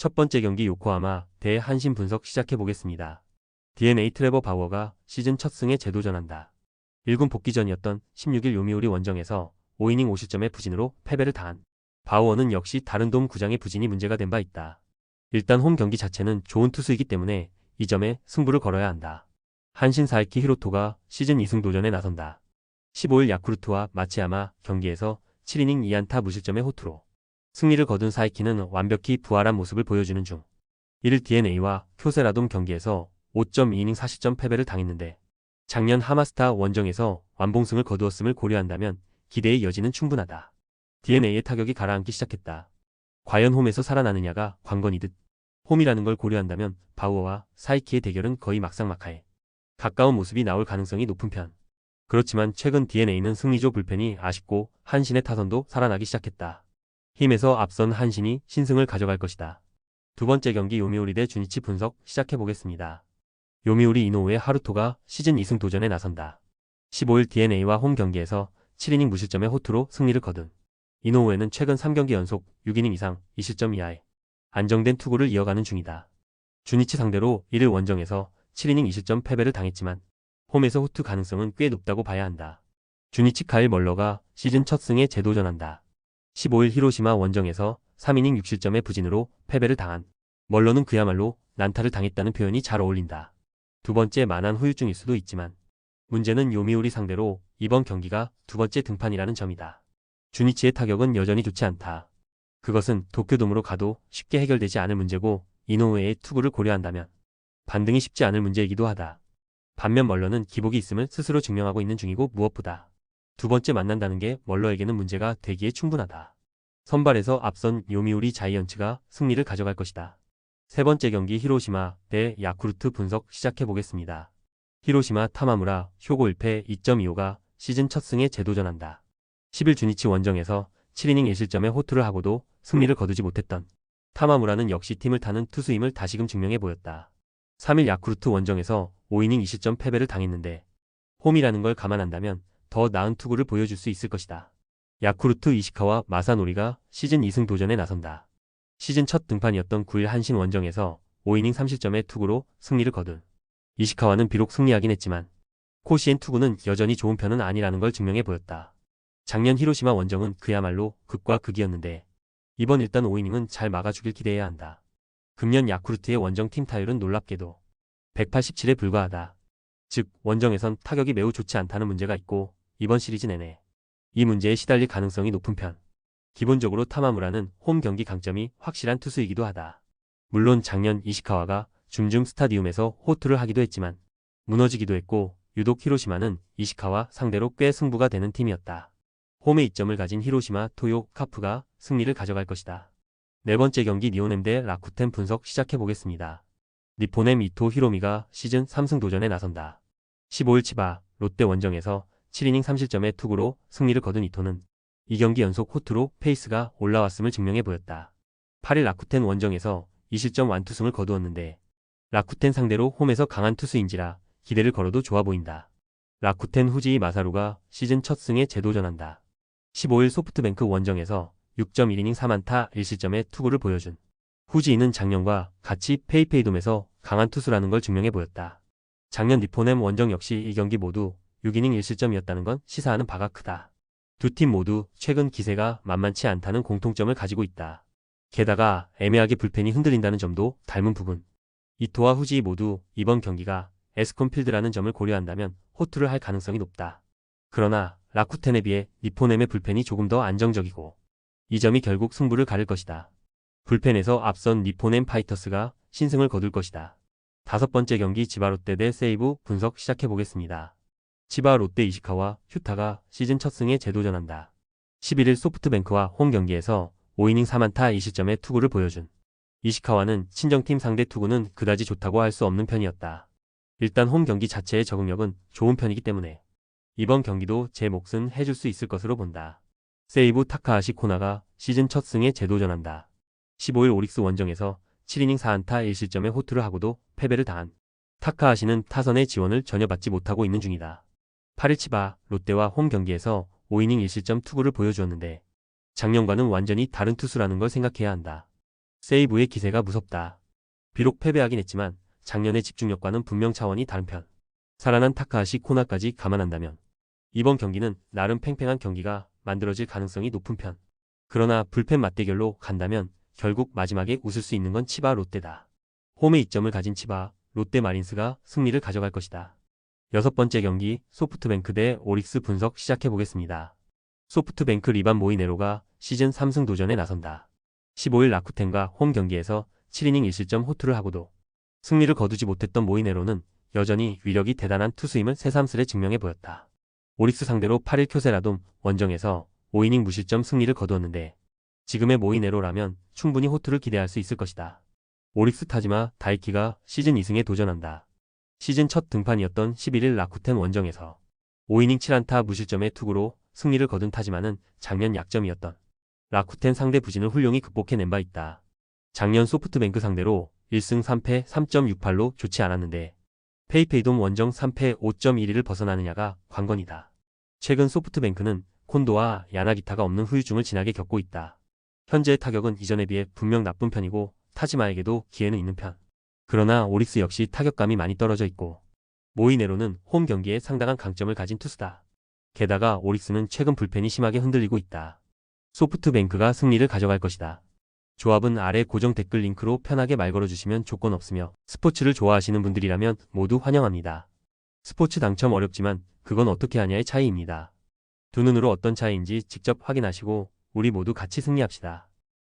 첫 번째 경기 요코하마 대 한신 분석 시작해보겠습니다. DNA 트레버 바우어가 시즌 첫 승에 재도전한다. 1군 복귀전이었던 16일 요미우리 원정에서 5이닝 5실점의 부진으로 패배를 당한 바우어는 역시 다른 돔 구장의 부진이 문제가 된 바 있다. 일단 홈 경기 자체는 좋은 투수이기 때문에 이 점에 승부를 걸어야 한다. 한신 사이키 히로토가 시즌 2승 도전에 나선다. 15일 야쿠르트와 마츠야마 경기에서 7이닝 2안타 무실점의 호투로 승리를 거둔 사이키는 완벽히 부활한 모습을 보여주는 중 1일 DNA와 쿄세라돔 경기에서 5.2이닝 4실점 패배를 당했는데 작년 하마스타 원정에서 완봉승을 거두었음을 고려한다면 기대의 여지는 충분하다. DNA의 타격이 가라앉기 시작했다. 과연 홈에서 살아나느냐가 관건이듯 홈이라는 걸 고려한다면 바우어와 사이키의 대결은 거의 막상막하에 가까운 모습이 나올 가능성이 높은 편. 그렇지만 최근 DNA는 승리조 불펜이 아쉽고 한신의 타선도 살아나기 시작했다. 힘에서 앞선 한신이 신승을 가져갈 것이다. 두 번째 경기 요미우리 대 주니치 분석 시작해보겠습니다. 요미우리 이노우의 하루토가 시즌 2승 도전에 나선다. 15일 DNA와 홈 경기에서 7이닝 무실점의 호투로 승리를 거둔 이노우에는 최근 3경기 연속 6이닝 이상 2실점 이하의 안정된 투구를 이어가는 중이다. 주니치 상대로 1일 원정에서 7이닝 2실점 패배를 당했지만 홈에서 호투 가능성은 꽤 높다고 봐야 한다. 주니치 카일 멀러가 시즌 첫 승에 재도전한다. 15일 히로시마 원정에서 3이닝 6실점의 부진으로 패배를 당한 멀러는 그야말로 난타를 당했다는 표현이 잘 어울린다. 두 번째 만한 후유증일 수도 있지만 문제는 요미우리 상대로 이번 경기가 두 번째 등판이라는 점이다. 주니치의 타격은 여전히 좋지 않다. 그것은 도쿄돔으로 가도 쉽게 해결되지 않을 문제고 이노우에의 투구를 고려한다면 반등이 쉽지 않을 문제이기도 하다. 반면 멀러는 기복이 있음을 스스로 증명하고 있는 중이고 무엇보다 두 번째 만난다는 게 멀러에게는 문제가 되기에 충분하다. 선발에서 앞선 요미우리 자이언츠가 승리를 가져갈 것이다. 세 번째 경기 히로시마 대 야쿠르트 분석 시작해보겠습니다. 히로시마 타마무라 효고 1패 2.25가 시즌 첫 승에 재도전한다. 10일 주니치 원정에서 7이닝 1실점의 호투를 하고도 승리를 거두지 못했던 타마무라는 역시 팀을 타는 투수임을 다시금 증명해 보였다. 3일 야쿠르트 원정에서 5이닝 2실점 패배를 당했는데 홈이라는 걸 감안한다면 더 나은 투구를 보여줄 수 있을 것이다. 야쿠르트 이시카와 마사노리가 시즌 2승 도전에 나선다. 시즌 첫 등판이었던 9일 한신 원정에서 5이닝 3실점의 투구로 승리를 거둔 이시카와는 비록 승리하긴 했지만 코시엔 투구는 여전히 좋은 편은 아니라는 걸 증명해 보였다. 작년 히로시마 원정은 그야말로 극과 극이었는데 이번 일단 5이닝은 잘 막아주길 기대해야 한다. 금년 야쿠르트의 원정 팀 타율은 놀랍게도 187에 불과하다. 즉 원정에선 타격이 매우 좋지 않다는 문제가 있고 이번 시리즈 내내 이 문제에 시달릴 가능성이 높은 편. 기본적으로 타마무라는 홈 경기 강점이 확실한 투수이기도 하다. 물론 작년 이시카와가 줌줌 스타디움에서 호투를 하기도 했지만 무너지기도 했고 유독 히로시마는 이시카와 상대로 꽤 승부가 되는 팀이었다. 홈에 이점을 가진 히로시마 토요 카프가 승리를 가져갈 것이다. 네 번째 경기 니온엠 대 라쿠텐 분석 시작해보겠습니다. 니폰엠 이토 히로미가 시즌 3승 도전에 나선다. 15일 치바 롯데 원정에서 7이닝 3실점의 투구로 승리를 거둔 이토는 이 경기 연속 호투로 페이스가 올라왔음을 증명해 보였다. 8일 라쿠텐 원정에서 2실점 완투승을 거두었는데 라쿠텐 상대로 홈에서 강한 투수인지라 기대를 걸어도 좋아 보인다. 라쿠텐 후지이 마사루가 시즌 첫 승에 재도전한다. 15일 소프트뱅크 원정에서 6.1이닝 3안타 1실점의 투구를 보여준 후지이는 작년과 같이 페이페이돔에서 강한 투수라는 걸 증명해 보였다. 작년 니폰엠 원정 역시 이 경기 모두 6이닝 1실점이었다는 건 시사하는 바가 크다. 두 팀 모두 최근 기세가 만만치 않다는 공통점을 가지고 있다. 게다가 애매하게 불펜이 흔들린다는 점도 닮은 부분. 이토와 후지이 모두 이번 경기가 에스콘 필드라는 점을 고려한다면 호투를 할 가능성이 높다. 그러나 라쿠텐에 비해 니폰엠의 불펜이 조금 더 안정적이고 이 점이 결국 승부를 가를 것이다. 불펜에서 앞선 니폰엠 파이터스가 신승을 거둘 것이다. 다섯 번째 경기 지바 롯데 대 세이브 분석 시작해보겠습니다. 지바 롯데 이시카와 휴타가 시즌 첫 승에 재도전한다. 11일 소프트뱅크와 홈 경기에서 5이닝 3안타 2실점의 투구를 보여준 이시카와는 친정팀 상대 투구는 그다지 좋다고 할 수 없는 편이었다. 일단 홈 경기 자체의 적응력은 좋은 편이기 때문에 이번 경기도 제 몫은 해줄 수 있을 것으로 본다. 세이브 타카하시 코나가 시즌 첫 승에 재도전한다. 15일 오릭스 원정에서 7이닝 4안타 1실점의 호투를 하고도 패배를 당한 타카하시는 타선의 지원을 전혀 받지 못하고 있는 중이다. 8일 치바 롯데와 홈 경기에서 5이닝 1실점 투구를 보여주었는데 작년과는 완전히 다른 투수라는 걸 생각해야 한다. 세이브의 기세가 무섭다. 비록 패배하긴 했지만 작년의 집중력과는 분명 차원이 다른 편. 살아난 타카하시 코나까지 감안한다면 이번 경기는 나름 팽팽한 경기가 만들어질 가능성이 높은 편. 그러나 불펜 맞대결로 간다면 결국 마지막에 웃을 수 있는 건 치바 롯데다. 홈에 이점을 가진 치바 롯데 마린스가 승리를 가져갈 것이다. 여섯 번째 경기 소프트뱅크 대 오릭스 분석 시작해 보겠습니다. 소프트뱅크 리반 모이네로가 시즌 3승 도전에 나선다. 15일 라쿠텐과 홈 경기에서 7이닝 1실점 호투를 하고도 승리를 거두지 못했던 모이네로는 여전히 위력이 대단한 투수임을 새삼스레 증명해 보였다. 오릭스 상대로 8일 쿄세라돔 원정에서 5이닝 무실점 승리를 거두었는데 지금의 모이네로라면 충분히 호투를 기대할 수 있을 것이다. 오릭스 타지마 다이키가 시즌 2승에 도전한다. 시즌 첫 등판이었던 11일 라쿠텐 원정에서 5이닝 7안타 무실점의 투구로 승리를 거둔 타지마는 작년 약점이었던 라쿠텐 상대 부진을 훌륭히 극복해낸 바 있다. 작년 소프트뱅크 상대로 1승 3패 3.68로 좋지 않았는데 페이페이돔 원정 3패 5.12를 벗어나느냐가 관건이다. 최근 소프트뱅크는 콘도와 야나기타가 없는 후유증을 진하게 겪고 있다. 현재의 타격은 이전에 비해 분명 나쁜 편이고 타지마에게도 기회는 있는 편. 그러나 오릭스 역시 타격감이 많이 떨어져 있고 모이네로는 홈 경기에 상당한 강점을 가진 투수다. 게다가 오릭스는 최근 불펜이 심하게 흔들리고 있다. 소프트뱅크가 승리를 가져갈 것이다. 조합은 아래 고정 댓글 링크로 편하게 말 걸어주시면 조건 없으며 스포츠를 좋아하시는 분들이라면 모두 환영합니다. 스포츠 당첨 어렵지만 그건 어떻게 하냐의 차이입니다. 두 눈으로 어떤 차이인지 직접 확인하시고 우리 모두 같이 승리합시다.